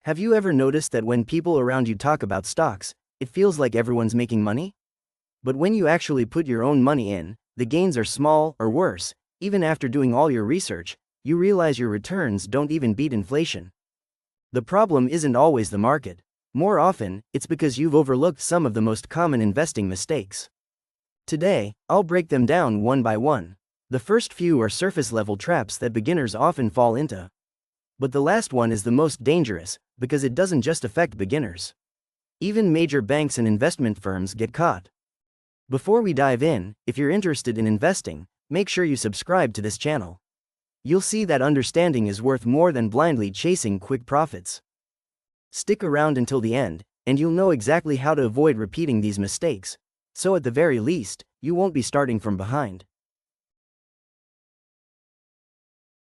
Have you ever noticed that when people around you talk about stocks, it feels like everyone's making money? But when you actually put your own money in, the gains are small, or worse, even after doing all your research, you realize your returns don't even beat inflation. The problem isn't always the market. More often, it's because you've overlooked some of the most common investing mistakes. Today, I'll break them down one by one. The first few are surface-level traps that beginners often fall into. But the last one is the most dangerous, because it doesn't just affect beginners. Even major banks and investment firms get caught. Before we dive in, if you're interested in investing, make sure you subscribe to this channel. You'll see that understanding is worth more than blindly chasing quick profits. Stick around until the end, and you'll know exactly how to avoid repeating these mistakes, so at the very least, you won't be starting from behind.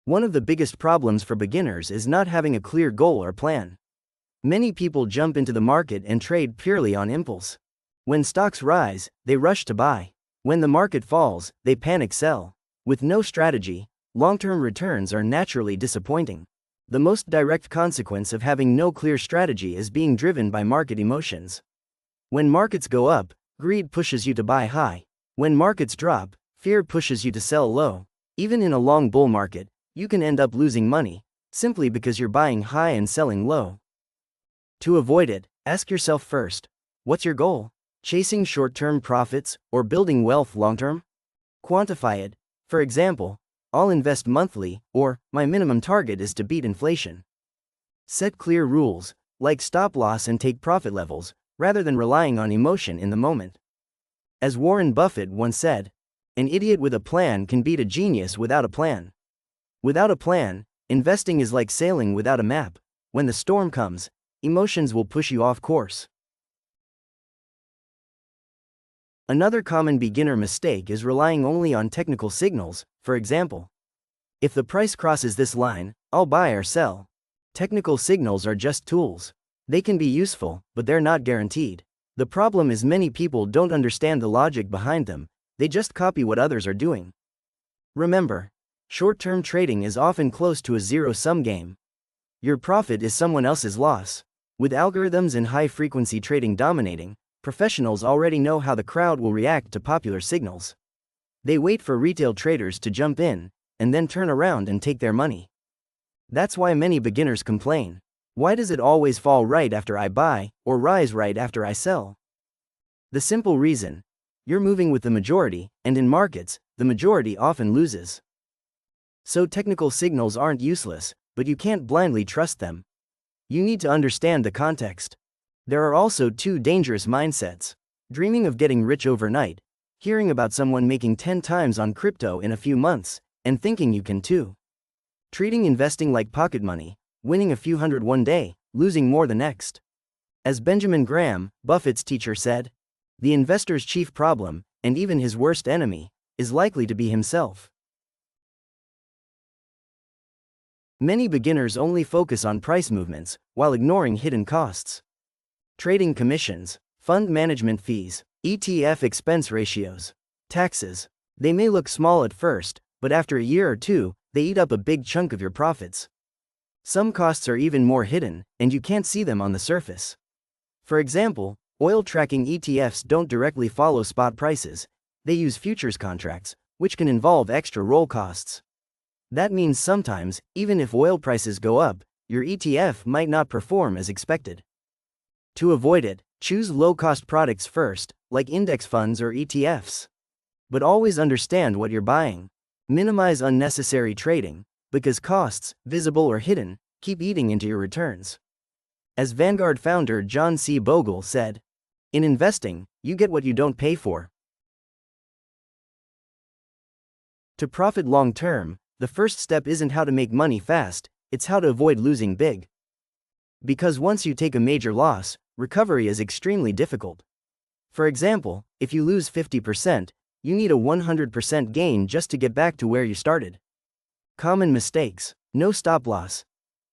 One of the biggest problems for beginners is not having a clear goal or plan. Many people jump into the market and trade purely on impulse. When stocks rise, they rush to buy. When the market falls, they panic sell. With no strategy, long-term returns are naturally disappointing. The most direct consequence of having no clear strategy is being driven by market emotions. When markets go up, greed pushes you to buy high. When markets drop, fear pushes you to sell low. Even in a long bull market, you can end up losing money, simply because you're buying high and selling low. To avoid it, ask yourself first, what's your goal? Chasing short-term profits, or building wealth long-term? Quantify it. For example, I'll invest monthly, or my minimum target is to beat inflation. Set clear rules, like stop loss and take profit levels, rather than relying on emotion in the moment. As Warren Buffett once said, an idiot with a plan can beat a genius without a plan. Without a plan, investing is like sailing without a map. When the storm comes, emotions will push you off course. Another common beginner mistake is relying only on technical signals. For example, if the price crosses this line, I'll buy or sell. Technical signals are just tools. They can be useful, but they're not guaranteed. The problem is many people don't understand the logic behind them, they just copy what others are doing. Remember, short-term trading is often close to a zero-sum game. Your profit is someone else's loss. With algorithms and high-frequency trading dominating, professionals already know how the crowd will react to popular signals. They wait for retail traders to jump in, and then turn around and take their money. That's why many beginners complain. Why does it always fall right after I buy, or rise right after I sell? The simple reason: you're moving with the majority, and in markets, the majority often loses. So technical signals aren't useless, but you can't blindly trust them. You need to understand the context. There are also two dangerous mindsets: dreaming of getting rich overnight, hearing about someone making 10 times on crypto in a few months, and thinking you can too. Treating investing like pocket money, winning a few hundred one day, losing more the next. As Benjamin Graham, Buffett's teacher, said, the investor's chief problem, and even his worst enemy, is likely to be himself. Many beginners only focus on price movements, while ignoring hidden costs. Trading commissions, fund management fees, ETF expense ratios, taxes. They may look small at first, but after a year or two, they eat up a big chunk of your profits. Some costs are even more hidden, and you can't see them on the surface. For example, oil tracking ETFs don't directly follow spot prices, they use futures contracts, which can involve extra roll costs. That means sometimes, even if oil prices go up, your ETF might not perform as expected. To avoid it, choose low-cost products first, like index funds or ETFs. But always understand what you're buying. Minimize unnecessary trading, because costs, visible or hidden, keep eating into your returns. As Vanguard founder John C. Bogle said, in investing, you get what you don't pay for. To profit long-term, the first step isn't how to make money fast, it's how to avoid losing big. Because once you take a major loss, recovery is extremely difficult. For example, if you lose 50%, you need a 100% gain just to get back to where you started. Common mistakes: no stop loss.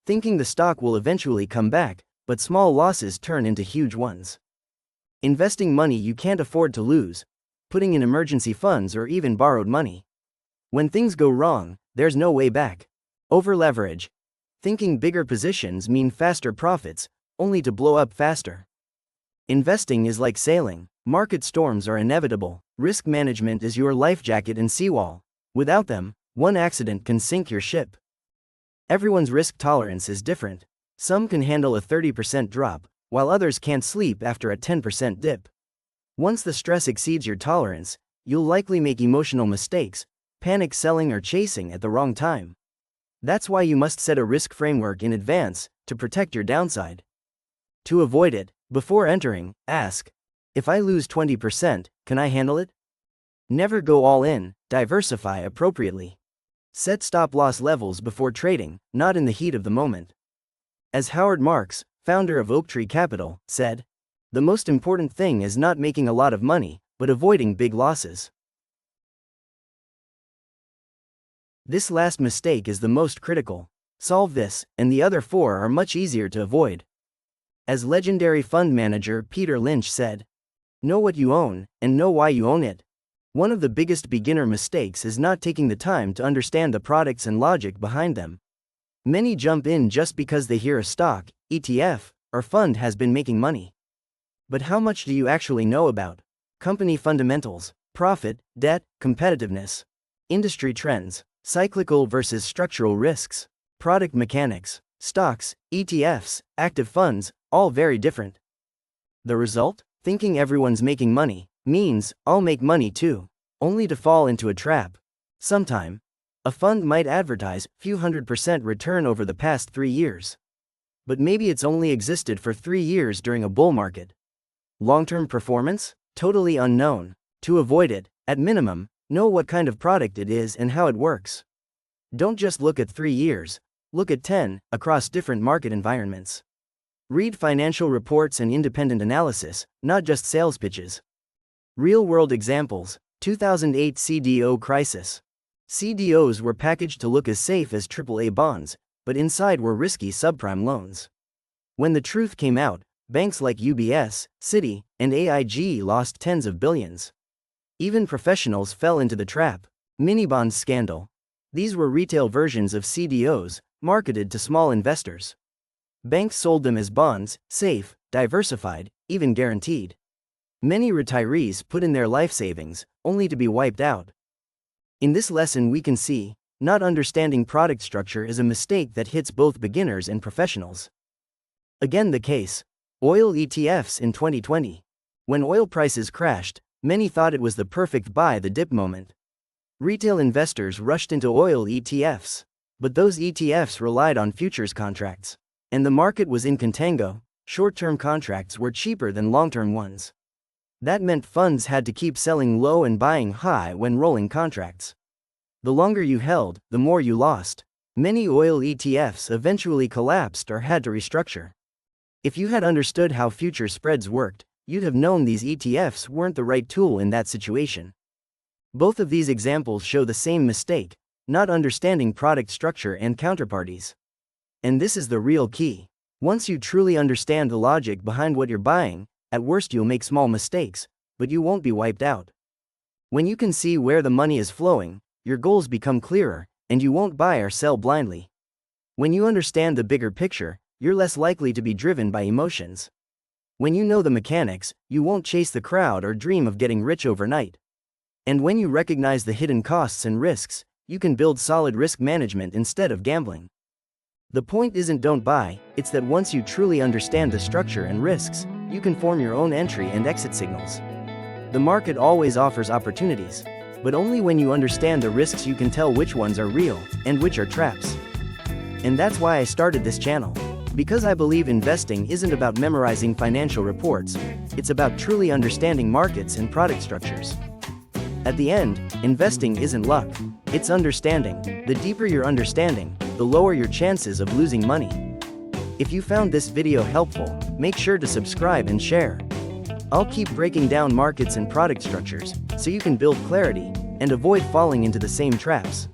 Thinking the stock will eventually come back, but small losses turn into huge ones. Investing money you can't afford to lose, putting in emergency funds or even borrowed money. When things go wrong, there's no way back. Over-leverage. Thinking bigger positions mean faster profits, only to blow up faster. Investing is like sailing. Market storms are inevitable. Risk management is your life jacket and seawall. Without them, one accident can sink your ship. Everyone's risk tolerance is different. Some can handle a 30% drop, while others can't sleep after a 10% dip. Once the stress exceeds your tolerance, you'll likely make emotional mistakes, panic selling or chasing at the wrong time. That's why you must set a risk framework in advance to protect your downside. To avoid it, before entering, ask, if I lose 20%, can I handle it? Never go all in, diversify appropriately. Set stop-loss levels before trading, not in the heat of the moment. As Howard Marks, founder of Oaktree Capital, said, the most important thing is not making a lot of money, but avoiding big losses. This last mistake is the most critical. Solve this, and the other four are much easier to avoid. As legendary fund manager Peter Lynch said, know what you own, and know why you own it. One of the biggest beginner mistakes is not taking the time to understand the products and logic behind them. Many jump in just because they hear a stock, ETF, or fund has been making money. But how much do you actually know about company fundamentals, profit, debt, competitiveness, industry trends, cyclical versus structural risks, product mechanics, stocks, ETFs, active funds, all very different. The result? Thinking everyone's making money means I'll make money too, only to fall into a trap. Sometime, a fund might advertise few 100% return over the past 3 years. But maybe it's only existed for 3 years during a bull market. Long-term performance? Totally unknown. To avoid it, at minimum, know what kind of product it is and how it works. Don't just look at 3 years, look at 10, across different market environments. Read financial reports and independent analysis, not just sales pitches. Real-world examples: 2008 CDO crisis. CDOs were packaged to look as safe as AAA bonds, but inside were risky subprime loans. When the truth came out, banks like UBS, Citi, and AIG lost tens of billions. Even professionals fell into the trap. Minibonds scandal. These were retail versions of CDOs, marketed to small investors. Banks sold them as bonds, safe, diversified, even guaranteed. Many retirees put in their life savings, only to be wiped out. In this lesson we can see, not understanding product structure is a mistake that hits both beginners and professionals. Again the case, oil ETFs in 2020. When oil prices crashed, many thought it was the perfect buy the dip moment. Retail investors rushed into oil ETFs, but those ETFs relied on futures contracts. And the market was in contango. Short-term contracts were cheaper than long-term ones. That meant funds had to keep selling low and buying high when rolling contracts. The longer you held, the more you lost. Many oil ETFs eventually collapsed or had to restructure. If you had understood how future spreads worked, you'd have known these ETFs weren't the right tool in that situation. Both of these examples show the same mistake, not understanding product structure and counterparties. And this is the real key. Once you truly understand the logic behind what you're buying, at worst you'll make small mistakes, but you won't be wiped out. When you can see where the money is flowing, your goals become clearer, and you won't buy or sell blindly. When you understand the bigger picture, you're less likely to be driven by emotions. When you know the mechanics, you won't chase the crowd or dream of getting rich overnight. And when you recognize the hidden costs and risks, you can build solid risk management instead of gambling. The point isn't don't buy, it's that once you truly understand the structure and risks, you can form your own entry and exit signals. The market always offers opportunities, but only when you understand the risks you can tell which ones are real and which are traps. And that's why I started this channel. Because I believe investing isn't about memorizing financial reports, it's about truly understanding markets and product structures. At the end, investing isn't luck, it's understanding. The deeper your understanding, the lower your chances of losing money. If you found this video helpful, make sure to subscribe and share. I'll keep breaking down markets and product structures, so you can build clarity and avoid falling into the same traps.